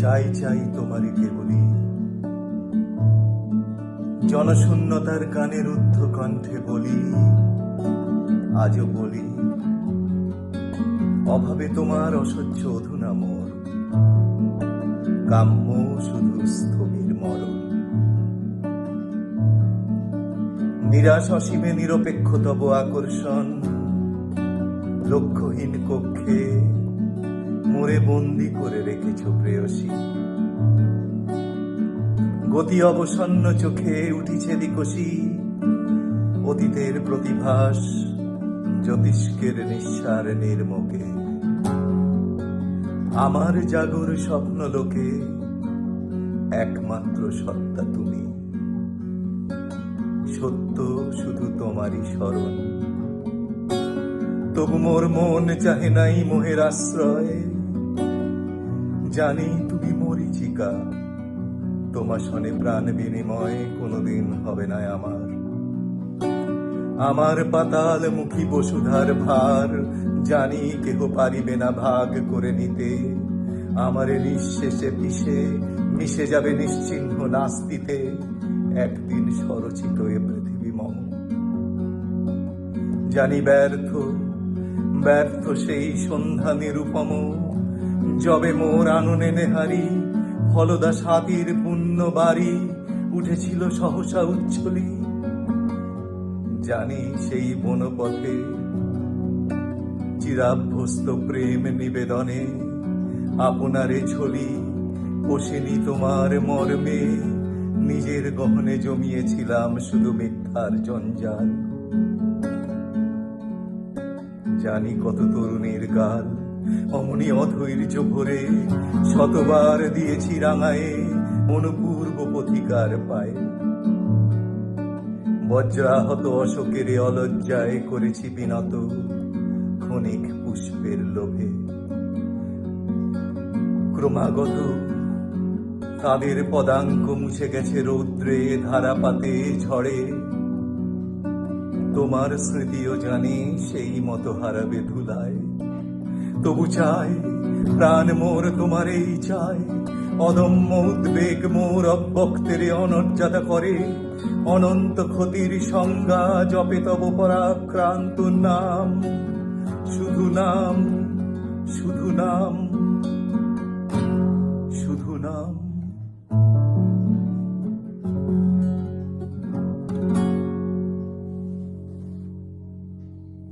চাই চাই তোমারই কেবলি জনশূন্যতার গানে রুদ্ধ কণ্ঠে বলি, আজও বলি অভাবে তোমার অসহ্য অধুনা মোর, কাম্য শুধু স্থবির মরণ। নিরাশ অসীমে নিরপেক্ষ তব আকর্ষণ, লক্ষ্যহীন কক্ষে মোরে বন্দি করে রেখেছ প্রেয়সী। গতি অবসন্ন চোখে উঠিছে দিকশি, অতীতের প্রতিভাস জ্যোতিষ্কের নিঃসার নির্মোকে। আমার জাগর স্বপ্ন লোকে একমাত্র সত্তা তুমি, সত্য শুধু তোমারই স্মরণ। তবু মোর মন চাহে নাই মোহের আশ্রয়, জানি তুমি মরীচিকা, তোমার সনে প্রাণ বিনিময় কোনদিন হবে না আমার। আমার পাতাল মুখী বসুধার ভার জানি কেহ পারিবে না ভাগ করে নিতে। আমারে নিঃশেষে পিষে মিশে যাবে নিশ্চিহ্ন নাস্তিতে, একদিন স্বরচিত এ পৃথিবী মম। জানি ব্যর্থ ব্যর্থ সেই সন্ধ্যা নিরুপম, যবে মোর আননে নেহারি ফলদা সাতির পুণ্য বাড়ি উঠেছিল সহসা উচ্ছলি। জানি সেই বনপথে চিরাভ্যস্ত প্রেম নিবেদনে আপনারে ছলি পোষেনি তোমার মর্মে। নিজের গহনে জমিয়েছিলাম শুধু মিথ্যার জঞ্জাল। জানি কত তরুণীর গাল অমনি অধৈর্য ভরে শতবার দিয়েছি রাঙায়ে অনুপূর্ব পথিকার পায়ে। বজ্রাহত অশোকের অলজ্জায় করেছি বিনত ক্ষণিক পুষ্পের লোভে। ক্রমাগত তাদের পদাঙ্ক মুছে গেছে রৌদ্রে ধারাপাতে ঝড়ে। তোমার স্মৃতিও জানি সেই মতো হারাবে ধুলায়। তবু চাই প্রাণ মোর তোমার এই চাই, অদম্য উদ্বেগ মোর অব্যক্তের অনর্যাদা করে। অনন্ত ক্ষতির সংজ্ঞা জপে তব পরাক্রান্ত নাম, শুধু নাম শুধু নাম শুধু নাম।